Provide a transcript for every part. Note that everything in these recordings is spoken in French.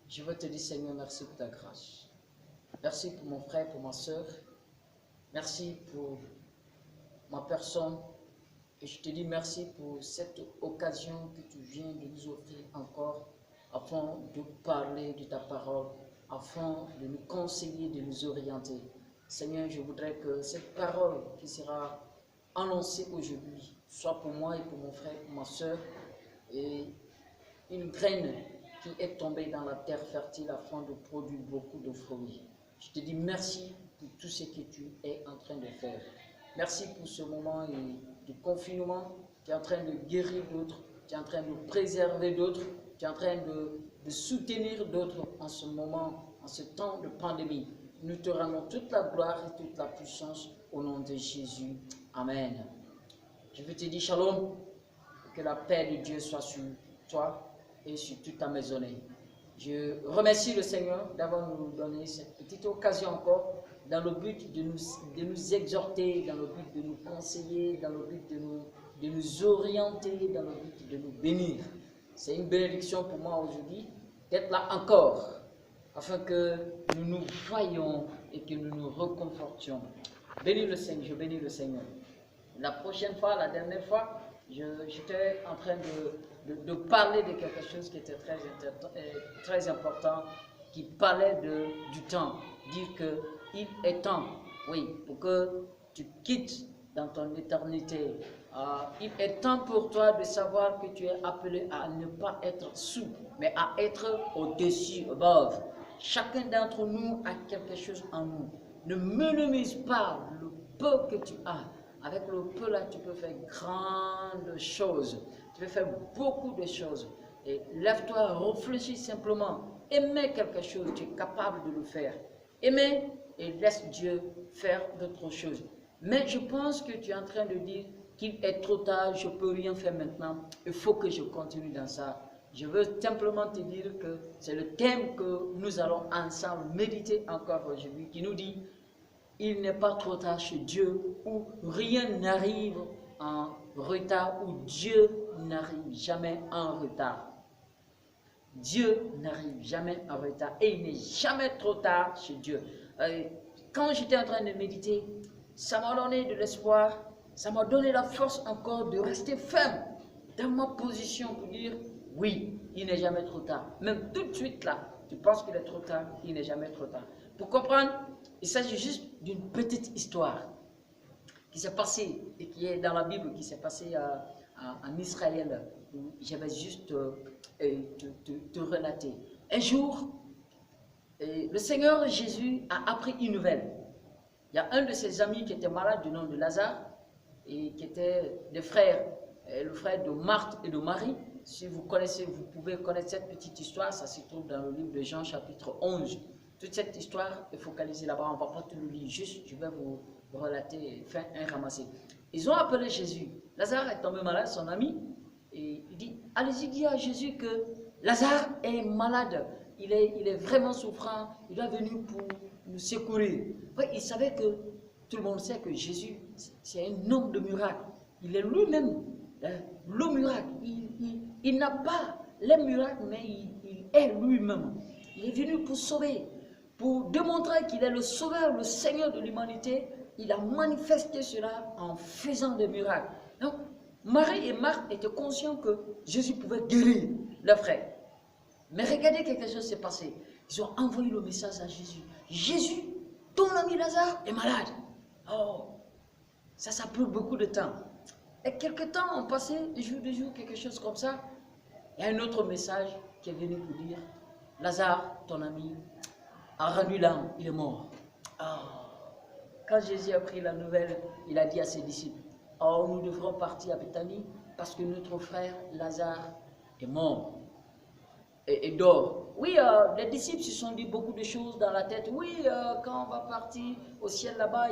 Je veux te dire, Seigneur, merci pour ta grâce. Merci pour mon frère, pour ma soeur. Merci pour ma personne. Et je te dis merci pour cette occasion que tu viens de nous offrir encore afin de parler de ta parole, afin de nous conseiller, de nous orienter. Seigneur, je voudrais que cette parole qui sera annoncée aujourd'hui soit pour moi et pour mon frère, pour ma soeur, et une graine qui est tombée dans la terre fertile afin de produire beaucoup de fruits. Je te dis merci pour tout ce que tu es en train de faire. Merci pour ce moment de confinement. Tu es en train de guérir d'autres, tu es en train de préserver d'autres, tu es en train de soutenir d'autres en ce moment, en ce temps de pandémie. Nous te rendons toute la gloire et toute la puissance au nom de Jésus. Amen. Je veux te dire shalom, que la paix de Dieu soit sur toi et sur toute ta maisonnée. Je remercie le Seigneur d'avoir nous donné cette petite occasion encore, dans le but de nous exhorter, dans le but de nous conseiller, dans le but de nous orienter, dans le but de nous bénir. C'est une bénédiction pour moi aujourd'hui d'être là encore, afin que nous nous voyions et que nous nous reconfortions. Bénis le Seigneur, je bénis le Seigneur. La prochaine fois, la dernière fois, j'étais en train de parler de quelque chose qui était très important, qui parlait du temps. Dire qu'il est temps, oui, pour que tu quittes dans ton éternité. Il est temps pour toi de savoir que tu es appelé à ne pas être sous, mais à être au-dessus, above. Chacun d'entre nous a quelque chose en nous. Ne minimise pas le peu que tu as. Avec le peu là, tu peux faire grandes choses. Tu peux faire beaucoup de choses. Et lève-toi, réfléchis simplement. Aimez quelque chose, tu es capable de le faire. Aimez et laisse Dieu faire d'autres choses. Mais je pense que tu es en train de dire qu'il est trop tard, je ne peux rien faire maintenant. Il faut que je continue dans ça. Je veux simplement te dire que c'est le thème que nous allons ensemble méditer encore aujourd'hui, qui nous dit: il n'est pas trop tard chez Dieu, où rien n'arrive en retard, où Dieu n'arrive jamais en retard. Dieu n'arrive jamais en retard et il n'est jamais trop tard chez Dieu. Quand j'étais en train de méditer, ça m'a donné de l'espoir, ça m'a donné la force encore de rester ferme dans ma position pour dire: oui, il n'est jamais trop tard. Même tout de suite là, tu penses qu'il est trop tard, il n'est jamais trop tard. Pour comprendre, il s'agit juste d'une petite histoire qui s'est passée et qui est dans la Bible, qui s'est passée en Israël, où j'avais juste te relater. Un jour, le Seigneur Jésus a appris une nouvelle. Il y a un de ses amis qui était malade du nom de Lazare et qui était des frères, le frère de Marthe et de Marie. Si vous connaissez, vous pouvez connaître cette petite histoire, ça se trouve dans le livre de Jean chapitre 11. Toute cette histoire est focalisée là-bas, on ne va pas tout le lire, juste je vais vous relater, faire un ramassé. Ils ont appelé Jésus. Lazare est tombé malade, son ami, et il dit: allez-y, dis à Jésus que Lazare est malade, il est vraiment souffrant, il est venu pour nous secourir. Ouais, il savait que, tout le monde sait que Jésus, c'est un homme de miracle. Il est lui-même le miracle. Il n'a pas les miracles, mais il est lui-même. Il est venu pour sauver. Pour démontrer qu'il est le sauveur, le Seigneur de l'humanité, il a manifesté cela en faisant des miracles. Donc, Marie et Marthe étaient conscients que Jésus pouvait guérir leurs frères. Mais regardez, quelque chose s'est passé. Ils ont envoyé le message à Jésus. Jésus, ton ami Lazare est malade. Oh, ça a pris beaucoup de temps. Et quelques temps ont passé, de jour, quelque chose comme ça. Il y a un autre message qui est venu pour dire: Lazare, ton ami, a rendu l'âme, il est mort. Oh. Quand Jésus a pris la nouvelle, il a dit à ses disciples: oh, nous devrons partir à Béthanie parce que notre frère Lazare est mort et dort. Oui, les disciples se sont dit beaucoup de choses dans la tête. Oui, quand on va partir au ciel là-bas,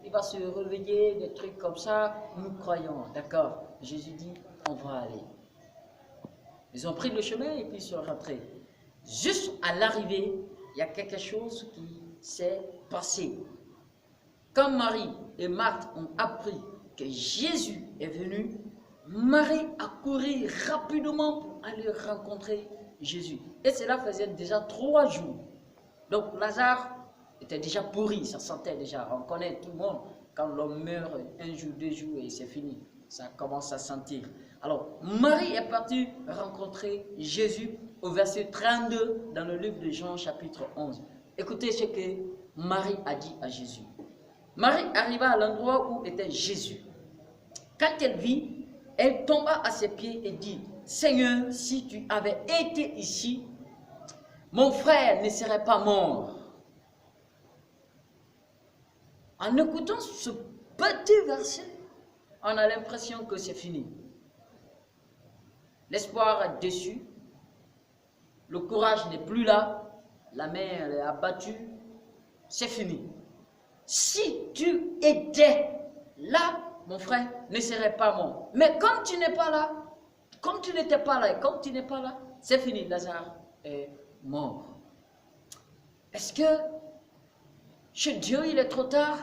il va se réveiller, des trucs comme ça. Nous croyons, d'accord. Jésus dit: on va aller. Ils ont pris le chemin et puis ils sont rentrés. Juste à l'arrivée, il y a quelque chose qui s'est passé. Quand Marie et Marthe ont appris que Jésus est venu, Marie a couru rapidement pour aller rencontrer Jésus. Et cela faisait déjà 3 jours. Donc Lazare était déjà pourri, ça sentait déjà. On connaît tout le monde, quand l'homme meurt 1 jour, 2 jours et c'est fini. Ça commence à sentir. Alors Marie est partie rencontrer Jésus au verset 32 dans le livre de Jean chapitre 11. Écoutez ce que Marie a dit à Jésus. Marie arriva à l'endroit où était Jésus. Quand elle vit, elle tomba à ses pieds et dit, « Seigneur, si tu avais été ici, mon frère ne serait pas mort. » En écoutant ce petit verset, on a l'impression que c'est fini. L'espoir est déçu, le courage n'est plus là, la mère est abattue, c'est fini. Si tu étais là, mon frère ne serait pas mort. Mais comme tu n'es pas là, comme tu n'étais pas là et comme tu n'es pas là, c'est fini, Lazare est mort. Est-ce que chez Dieu il est trop tard?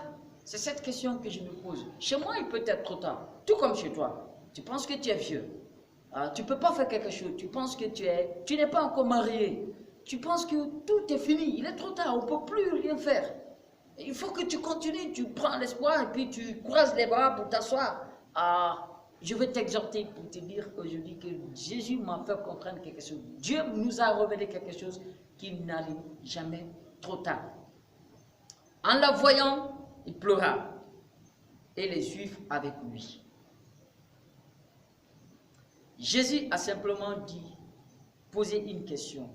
C'est cette question que je me pose. Chez moi il peut être trop tard, tout comme chez toi. Tu penses que tu es vieux, tu ne peux pas faire quelque chose, tu penses que tu n'es pas encore marié, tu penses que tout est fini, il est trop tard, on ne peut plus rien faire. Il faut que tu continues, tu prends l'espoir et puis tu croises les bras pour t'asseoir. Je vais t'exhorter pour te dire aujourd'hui que Jésus m'a fait comprendre quelque chose. Dieu nous a révélé quelque chose qu'il n'arrive jamais trop tard. En la voyant, il pleura et les Juifs avec lui. Jésus a simplement dit, posé une question.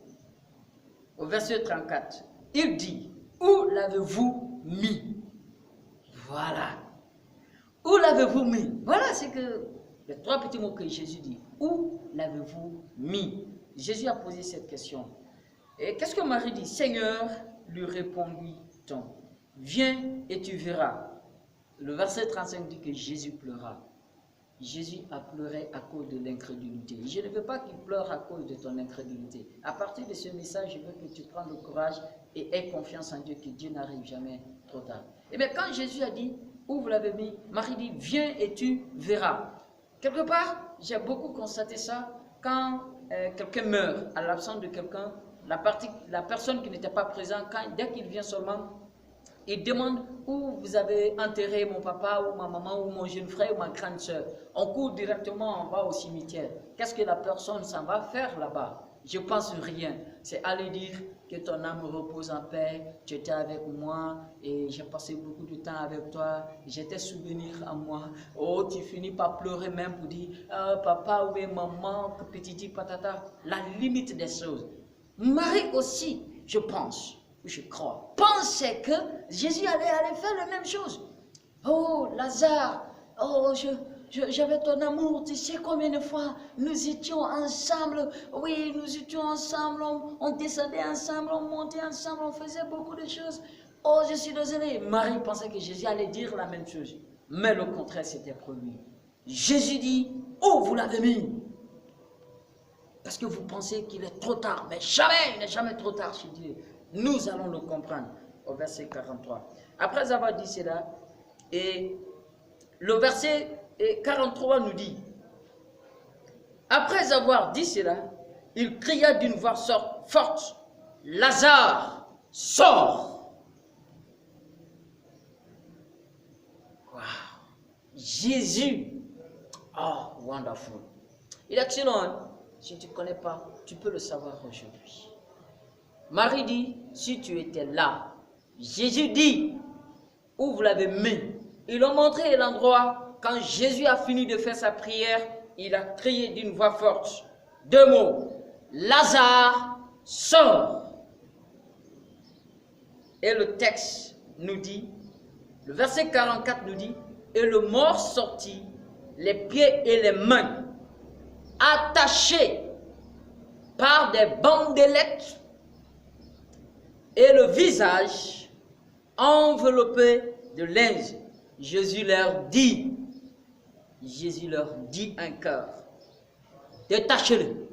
Au verset 34, il dit, où l'avez-vous mis? Voilà. Où l'avez-vous mis? Voilà, c'est que les 3 petits mots que Jésus dit. Où l'avez-vous mis? Jésus a posé cette question. Et qu'est-ce que Marie dit? Seigneur, lui répondit-on, viens et tu verras. Le verset 35 dit que Jésus pleura. Jésus a pleuré à cause de l'incrédulité. Je ne veux pas qu'il pleure à cause de ton incrédulité. À partir de ce message, je veux que tu prennes le courage et aie confiance en Dieu, que Dieu n'arrive jamais trop tard. Et bien quand Jésus a dit, où vous l'avez mis? Marie dit, viens et tu verras. Quelque part, j'ai beaucoup constaté ça, quand quelqu'un meurt, à l'absence de quelqu'un, la personne qui n'était pas présente, dès qu'il vient seulement, il demande où vous avez enterré mon papa ou ma maman ou mon jeune frère ou ma grande soeur. On court directement, on va au cimetière. Qu'est-ce que la personne s'en va faire là-bas? Je pense rien. C'est aller dire que ton âme repose en paix, tu étais avec moi et j'ai passé beaucoup de temps avec toi, j'étais souvenir à moi. Oh, tu finis par pleurer même pour dire papa ou maman, que petit patata. La limite des choses. Marie aussi, je pense. Je crois, pensais que Jésus allait faire la même chose. Oh, Lazare, oh, j'avais ton amour, tu sais combien de fois nous étions ensemble. Oui, nous étions ensemble, on descendait ensemble, on montait ensemble, on faisait beaucoup de choses. Oh, je suis désolé. Marie pensait que Jésus allait dire la même chose. Mais le contraire s'était produit. Jésus dit, oh, vous l'avez mis. Parce que vous pensez qu'il est trop tard. Mais jamais, il n'est jamais trop tard chez Dieu. Nous allons le comprendre au verset 43. Après avoir dit cela, et le verset 43 nous dit, après avoir dit cela, il cria d'une voix forte, Lazare, sors! Wow. Jésus, oh, wonderful. Il est excellent. Si tu ne connais pas, tu peux le savoir aujourd'hui. Marie dit, si tu étais là. Jésus dit, où vous l'avez mis? Ils ont montré l'endroit. Quand Jésus a fini de faire sa prière, il a crié d'une voix forte 2 mots. Lazare, sors! Et le texte nous dit, le verset 44 nous dit, et le mort sortit, les pieds et les mains, attachés par des bandelettes, et le visage enveloppé de linge. Jésus leur dit un cœur, détachez-le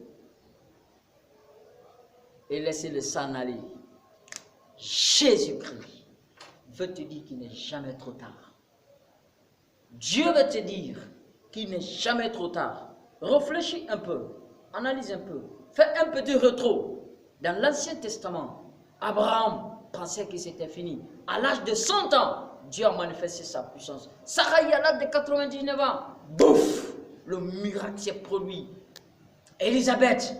et laissez-le s'en aller. Jésus-Christ veut te dire qu'il n'est jamais trop tard. Dieu veut te dire qu'il n'est jamais trop tard. Réfléchis un peu, analyse un peu. Fais un petit rétro. Dans l'Ancien Testament, Abraham pensait que c'était fini. À l'âge de 100 ans, Dieu a manifesté sa puissance. Sarai, à l'âge de 99 ans, bouf, le miracle s'est produit. Élisabeth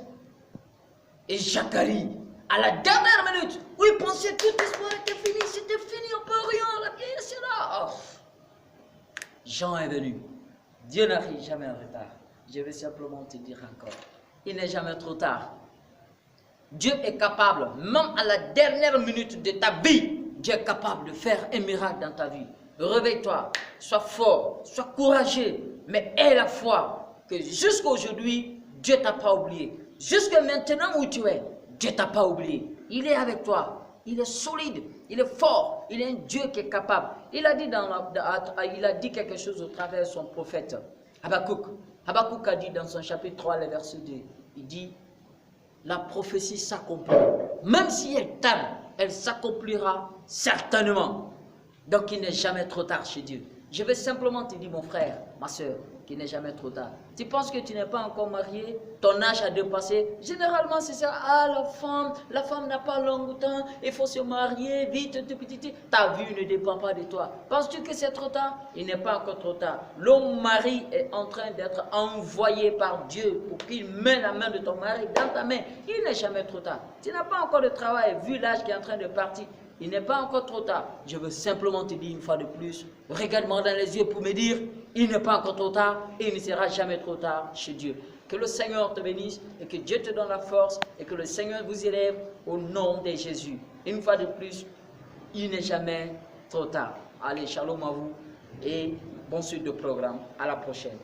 et Zacharie, à la dernière minute, où ils pensaient que tout espoir était fini, c'était fini, on peut rien, la vieillesse est là. Oh. Jean est venu. Dieu n'arrive jamais en retard. Je vais simplement te dire encore, il n'est jamais trop tard. Dieu est capable, même à la dernière minute de ta vie, Dieu est capable de faire un miracle dans ta vie. Réveille-toi, sois fort, sois courageux, mais aie la foi que jusqu'à aujourd'hui, Dieu ne t'a pas oublié. Jusqu'à maintenant où tu es, Dieu ne t'a pas oublié. Il est avec toi, il est solide, il est fort, il est un Dieu qui est capable. Il a dit, il a dit quelque chose au travers de son prophète, Habakkuk. Habakkuk a dit dans son chapitre 3, le verset 2, il dit, la prophétie s'accomplit. Même si elle tarde, elle s'accomplira certainement. Donc il n'est jamais trop tard chez Dieu. Je vais simplement te dire, mon frère, ma soeur, qu'il n'est jamais trop tard. Tu penses que tu n'es pas encore marié, ton âge a dépassé. Généralement, c'est ça. Ah, la femme n'a pas longtemps, il faut se marier, vite, tout petit. Ta vie ne dépend pas de toi. Penses-tu que c'est trop tard? Il n'est pas encore trop tard. L'homme mari est en train d'être envoyé par Dieu pour qu'il mette la main de ton mari dans ta main. Il n'est jamais trop tard. Tu n'as pas encore de travail, vu l'âge qui est en train de partir. Il n'est pas encore trop tard. Je veux simplement te dire une fois de plus, regarde-moi dans les yeux pour me dire, il n'est pas encore trop tard et il ne sera jamais trop tard chez Dieu. Que le Seigneur te bénisse et que Dieu te donne la force et que le Seigneur vous élève au nom de Jésus. Une fois de plus, il n'est jamais trop tard. Allez, shalom à vous et bon suite de programme. À la prochaine.